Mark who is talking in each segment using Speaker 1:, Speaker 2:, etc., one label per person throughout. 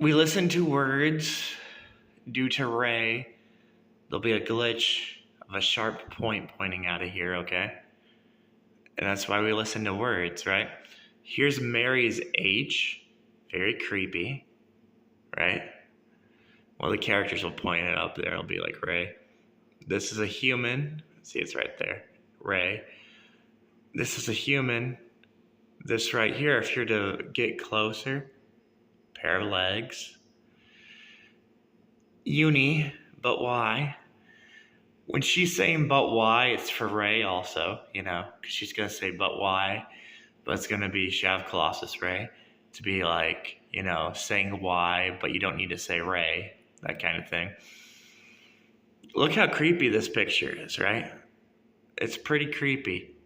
Speaker 1: We listen to words due to Ray. There'll be a glitch of a sharp point pointing out of here, okay? And that's why we listen to words, right? Here's Mary's H. Very creepy, right? Well, the characters will point it up there. It'll be like Ray. This is a human. See, it's right there. Ray. This is a human. This right here, if you're to get closer, pair of legs. Uni, but why? When she's saying but why, it's for Ray also, because she's going to say but why, but it's going to be Shav Colossus Ray to be like, saying why, but you don't need to say Ray, that kind of thing. Look how creepy this picture is, right? It's pretty creepy.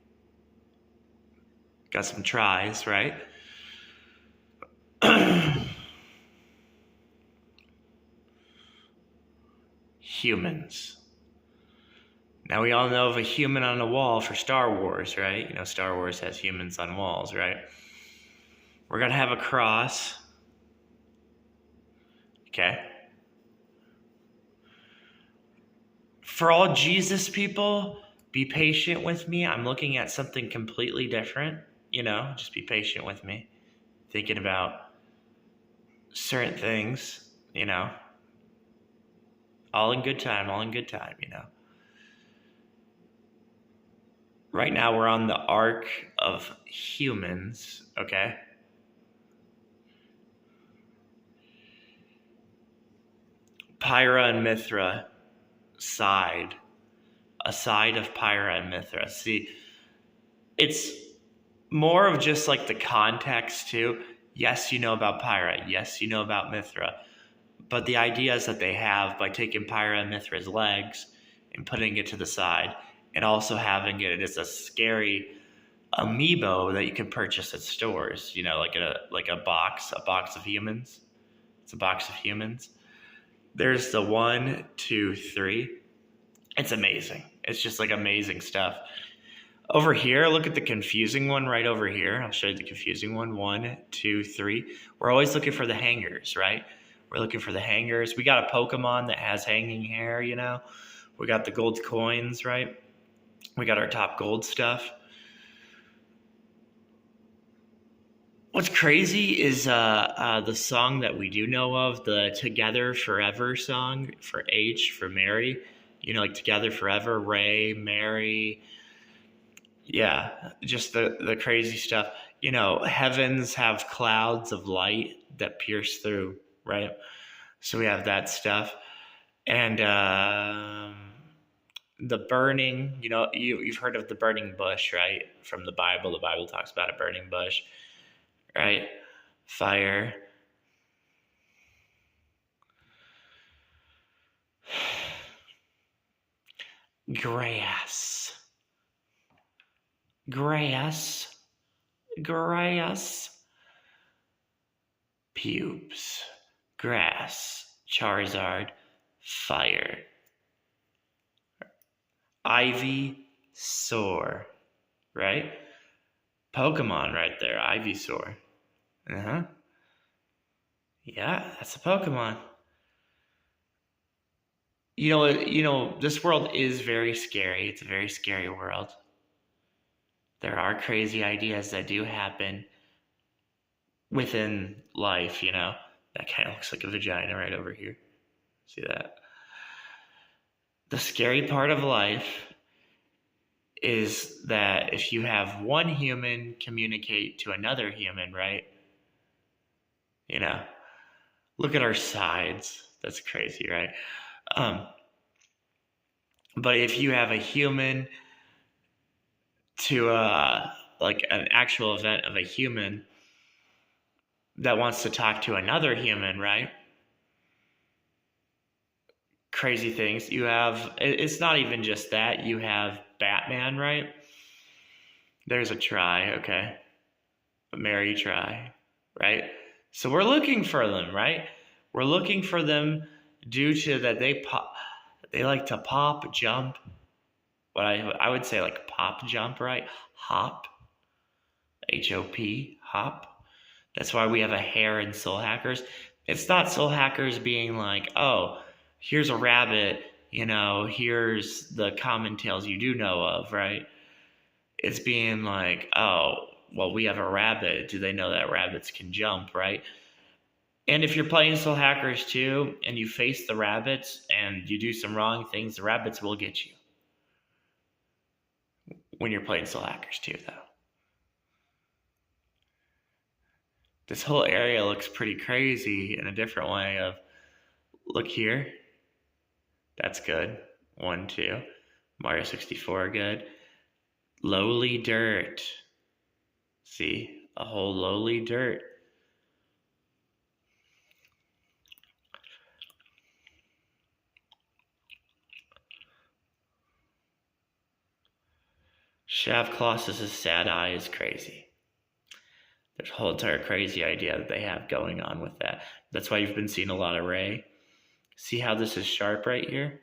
Speaker 1: Got some tries, right? Humans. Now we all know of a human on a wall for Star Wars, right? Star Wars has humans on walls, right? We're going to have a cross. Okay. For all Jesus people, be patient with me. I'm looking at something completely different, just be patient with me. Thinking about certain things, all in good time, Right now we're on the arc of humans, okay? Pyra and Mithra side. A side of Pyra and Mithra. See, it's more of just like the context too. Yes, you know about Pyra. Yes, you know about Mithra. But the ideas that they have by taking Pyra and Mithra's legs and putting it to the side and also having it as a scary amiibo that you can purchase at stores, like a box of humans. It's a box of humans. There's the 1, 2, 3. It's amazing. It's just like amazing stuff. Over here, look at the confusing one right over here. I'll show you the confusing one. 1, 2, 3. We're always looking for the hangers, right? We're looking for the hangers. We got a Pokemon that has hanging hair, We got the gold coins, right? We got our top gold stuff. What's crazy is the song that we do know of, the Together Forever song for H, for Mary. Like Together Forever, Ray, Mary. Yeah, just the crazy stuff. Heavens have clouds of light that pierce through, right? So we have that stuff. And the burning, you've heard of the burning bush, right? From the Bible. The Bible talks about a burning bush, right? Fire. Grass. Pubes. Grass. Charizard. Fire. Ivysaur. Right? Pokemon right there. Ivysaur. Yeah, that's a Pokemon. This world is very scary. It's a very scary world. There are crazy ideas that do happen within life, That kind of looks like a vagina right over here. See that? The scary part of life is that if you have one human communicate to another human, right? Look at our sides. That's crazy, right? But if you have a human to like an actual event of a human that wants to talk to another human, right? Crazy things. You have, it's not even just that. You have Batman, right? There's a try, okay? A Mary try, right? So we're looking for them, right? We're looking for them due to that they like to pop, jump. What I would say like pop, jump, right? Hop. H-O-P, hop. That's why we have a hair in Soul Hackers. It's not soul hackers being like, oh, here's a rabbit, here's the common tales you do know of, right? It's being like, oh, well, we have a rabbit. Do they know that rabbits can jump, right? And if you're playing Soul Hackers 2 and you face the rabbits and you do some wrong things, the rabbits will get you when you're playing Soul Hackers 2, though. This whole area looks pretty crazy in a different way of, look here. That's good. 1, 2. Mario 64, good. Lowly dirt. See? A whole lowly dirt. Shav Colossus' sad eye is crazy. There's a whole entire crazy idea that they have going on with that. That's why you've been seeing a lot of Ray. See how this is sharp right here?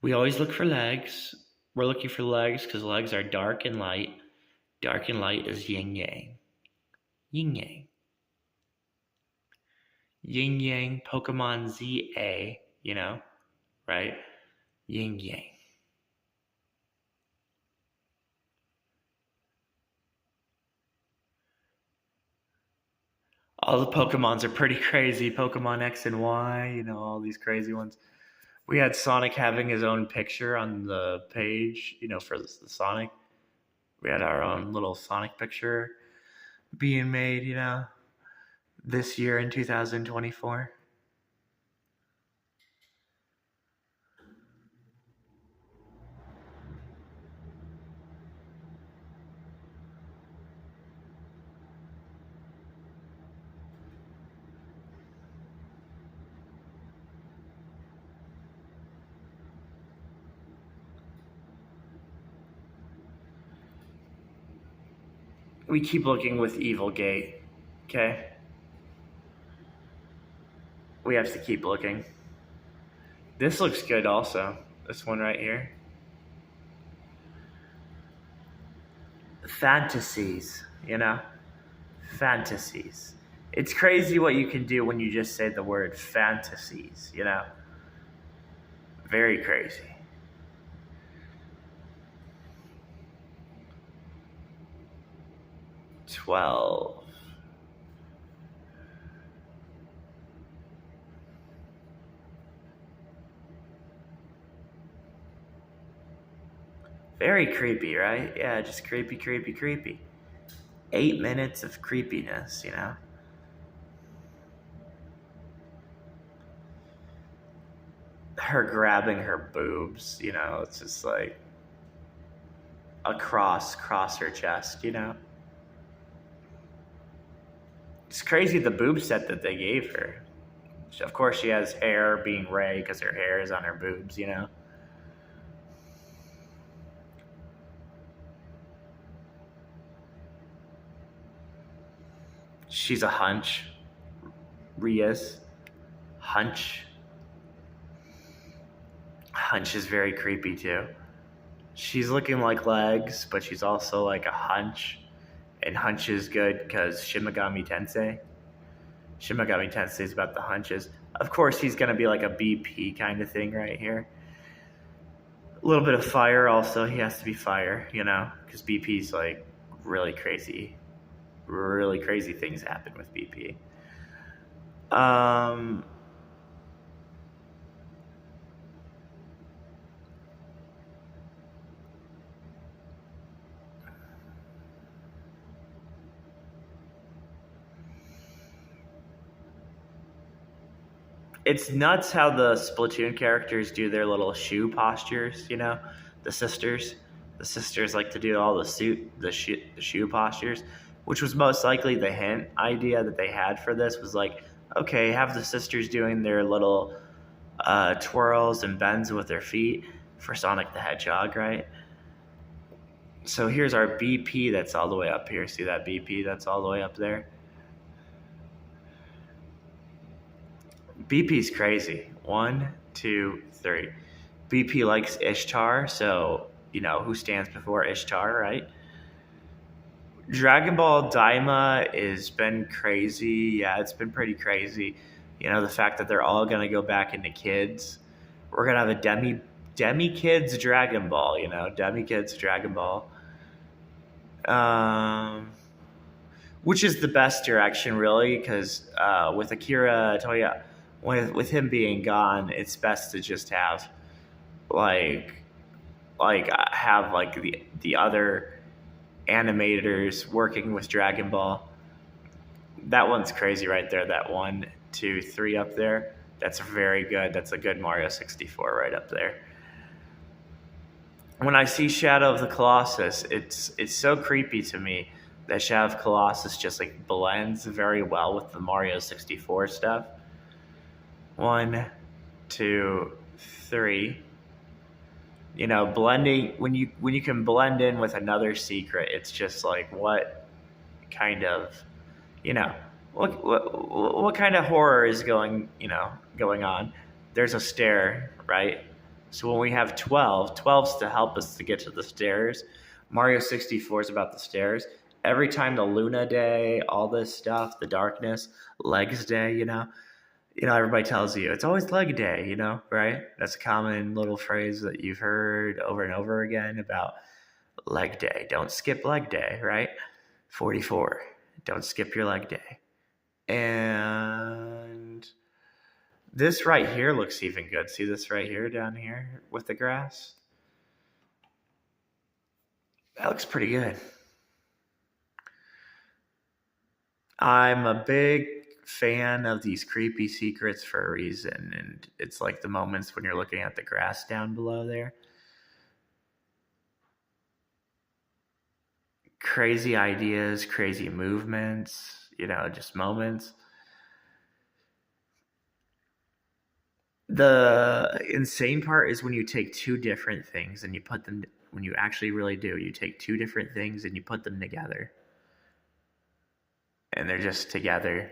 Speaker 1: We always look for legs. We're looking for legs because legs are dark and light. Dark and light is yin yang. Yin yang. Yin yang, Pokemon ZA, right? Yin yang. All the Pokemons are pretty crazy. Pokemon X and Y, all these crazy ones. We had Sonic having his own picture on the page, for the Sonic. We had our own little Sonic picture being made, this year in 2024. We keep looking with Evil Gate, okay? We have to keep looking. This looks good also. This one right here. Fantasies, Fantasies. It's crazy what you can do when you just say the word fantasies, Very crazy. $12. Very creepy, right? Yeah, just creepy, creepy, creepy. 8 minutes of creepiness, Her grabbing her boobs, it's just like across her chest, It's crazy the boob set that they gave her. Of course, she has hair being Ray because her hair is on her boobs, She's a hunch. Ria's hunch. Hunch is very creepy too. She's looking like legs, but she's also like a hunch. And hunch is good because Shimigami Tensei. Shimigami Tensei is about the hunches. Of course, he's going to be like a BP kind of thing right here. A little bit of fire also. He has to be fire, because BP's like really crazy. Really crazy things happen with BP. It's nuts how the Splatoon characters do their little shoe postures, The sisters. The sisters like to do all the shoe postures, which was most likely the hint idea that they had for this was like, okay, have the sisters doing their little twirls and bends with their feet for Sonic the Hedgehog, right? So here's our BP that's all the way up here. See that BP that's all the way up there? BP's crazy. 1, 2, 3. BP likes Ishtar, so who stands before Ishtar, right? Dragon Ball Daima has been crazy. Yeah, it's been pretty crazy. The fact that they're all gonna go back into kids. We're gonna have a demi kids Dragon Ball. Demi kids Dragon Ball. Which is the best direction, really, because with Akira Toya, with him being gone, it's best to just have like have like the other animators working with Dragon Ball. That one's crazy right there. That 1, 2, 3 up there. That's very good. That's a good Mario 64 right up there. When I see Shadow of the Colossus, it's so creepy to me that Shadow of Colossus just like blends very well with the Mario 64 stuff. 1, 2, 3. Blending when you can blend in with another secret, it's just like what kind of what kind of horror is going on. There's a stair, right? So when we have 12's to help us to get to the stairs. Mario 64 is about the stairs. Every time the Luna Day, all this stuff, the darkness, Legs Day, everybody tells you it's always leg day, right? That's a common little phrase that you've heard over and over again about leg day. Don't skip leg day, right? 44. Don't skip your leg day. And this right here looks even good. See this right here down here with the grass? That looks pretty good. I'm a big fan of these creepy secrets for a reason, and it's like the moments when you're looking at the grass down below there. Crazy ideas, crazy movements, just moments. The insane part is when you take two different things and you put them, when you actually really do, you take two different things and you put them together. And they're just together.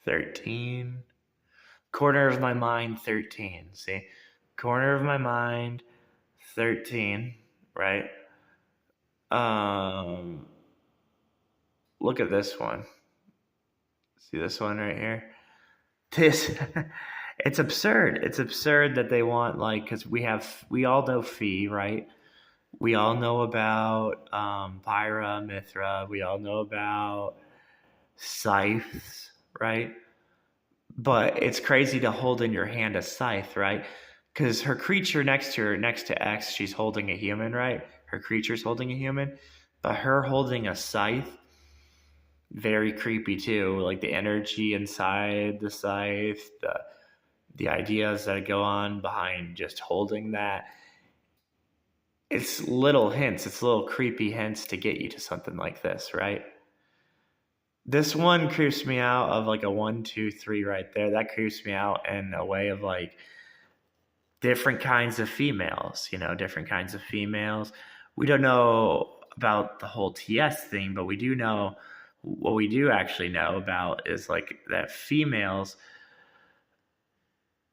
Speaker 1: $13. Corner of my mind, 13. See? Corner of my mind, 13, right? Look at this one. See this one right here? It's absurd. It's absurd that they want, like, because we all know Fee, right? We all know about Pyra, Mithra. We all know about scythes, right? But it's crazy to hold in your hand a scythe, right? Because her creature next to her, next to X, she's holding a human, right? Her creature's holding a human. But her holding a scythe, very creepy too. Like the energy inside the scythe, the ideas that go on behind just holding that. It's little hints, it's little creepy hints to get you to something like this, right? This one creeps me out of like a 1, 2, 3 right there. That creeps me out in a way of like different kinds of females, different kinds of females. We don't know about the whole TS thing, but we do know, what we do actually know about is like that females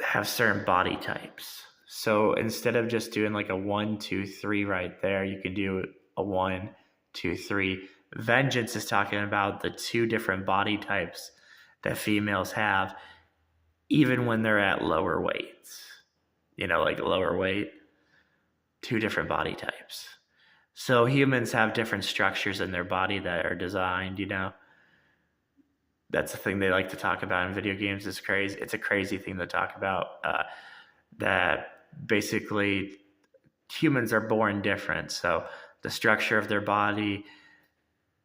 Speaker 1: have certain body types. So instead of just doing like a 1, 2, 3 right there, you can do a 1, 2, 3. Vengeance is talking about the two different body types that females have, even when they're at lower weights. Like lower weight, two different body types. So humans have different structures in their body that are designed, That's the thing they like to talk about in video games. It's crazy. It's a crazy thing to talk about, that basically humans are born different. So the structure of their body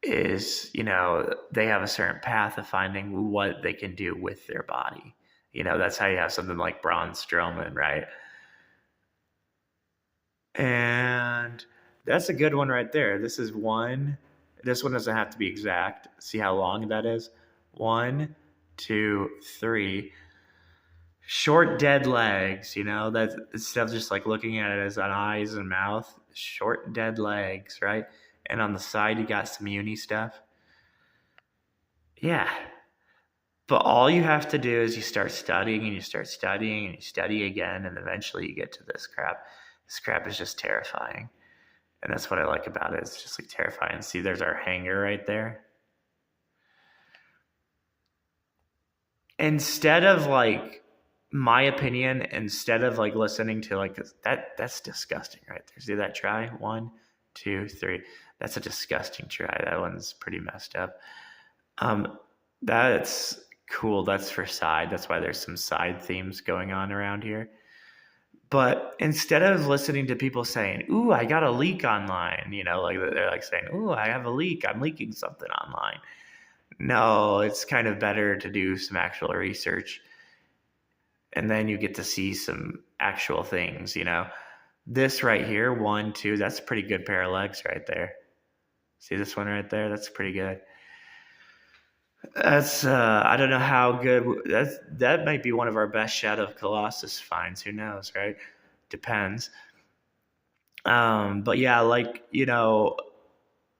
Speaker 1: is, they have a certain path of finding what they can do with their body. That's how you have something like Braun Strowman, right? And that's a good one right there. This is one. This one doesn't have to be exact. See how long that is? 1, 2, 3. Short dead legs, that instead of just like looking at it as an eyes and mouth, short dead legs, right? and on the side you got some uni stuff. Yeah. But all you have to do is you start studying and you start studying and you study again, and eventually you get to this crap. This crap is just terrifying. And that's what I like about it. It's just like terrifying. See, there's our hangar right there. Instead of like, my opinion, instead of like listening to like that's disgusting right there. See that try? 1, 2, 3. That's a disgusting try. That one's pretty messed up. That's cool. That's for side. That's why there's some side themes going on around here. But instead of listening to people saying, "Ooh, I got a leak online," like they're like saying, "Ooh, I have a leak. I'm leaking something online." No, it's kind of better to do some actual research, and then you get to see some actual things. This right here, 1, 2, that's a pretty good pair of legs right there. See this one right there? That's pretty good. That's I don't know how good that might be one of our best Shadow of Colossus finds. Who knows, right? Depends. But yeah,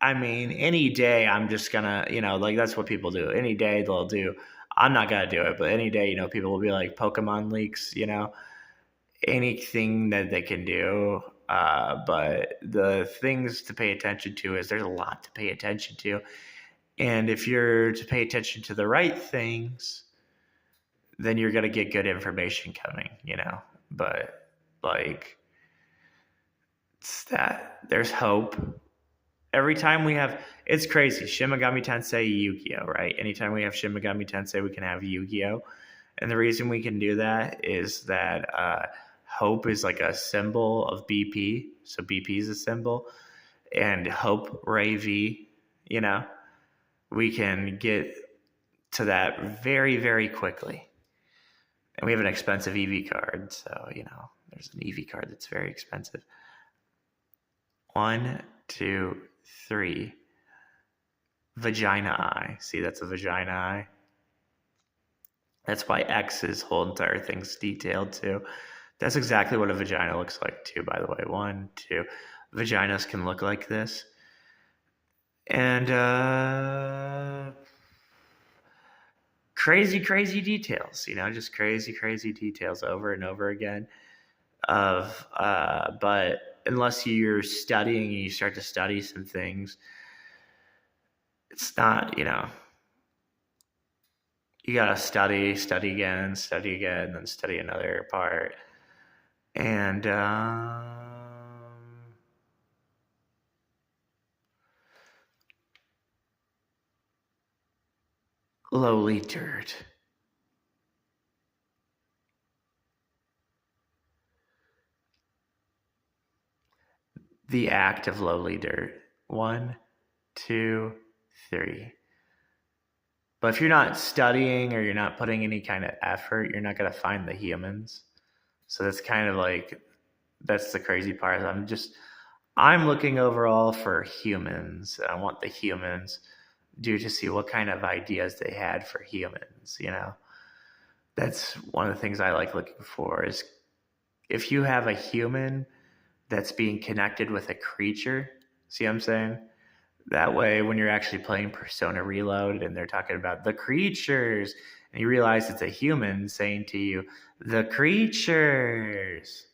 Speaker 1: I mean, any day I'm just gonna, like that's what people do. Any day they'll do. I'm not gonna do it, but any day, people will be like Pokemon leaks, anything that they can do. But the things to pay attention to is there's a lot to pay attention to. And if you're to pay attention to the right things, then you're going to get good information coming, But like, it's that there's hope. Every time we have, it's crazy. Shin Megami Tensei, Yu-Gi-Oh, right? Anytime we have Shin Megami Tensei, we can have Yu-Gi-Oh. And the reason we can do that is that hope is like a symbol of BP. So BP is a symbol. And Hope Ray V, we can get to that very, very quickly. And we have an expensive EV card. So, there's an EV card that's very expensive. 1, 2, 3. Vagina eye. See, that's a vagina eye. That's why X's whole entire thing's detailed too. That's exactly what a vagina looks like too, by the way. 1, 2. Vaginas can look like this. And crazy details, just crazy details over and over again but unless you're studying and you start to study some things, it's not, you gotta study again, then study another part. And lowly dirt. The act of lowly dirt. 1, 2, 3. But if you're not studying or you're not putting any kind of effort, you're not going to find the humans. So that's kind of like, that's the crazy part. I'm looking overall for humans. I want the humans due to see what kind of ideas they had for humans, That's one of the things I like looking for is if you have a human that's being connected with a creature, see what I'm saying? That way, when you're actually playing Persona Reloaded and they're talking about the creatures, and you realize it's a human saying to you, the creatures,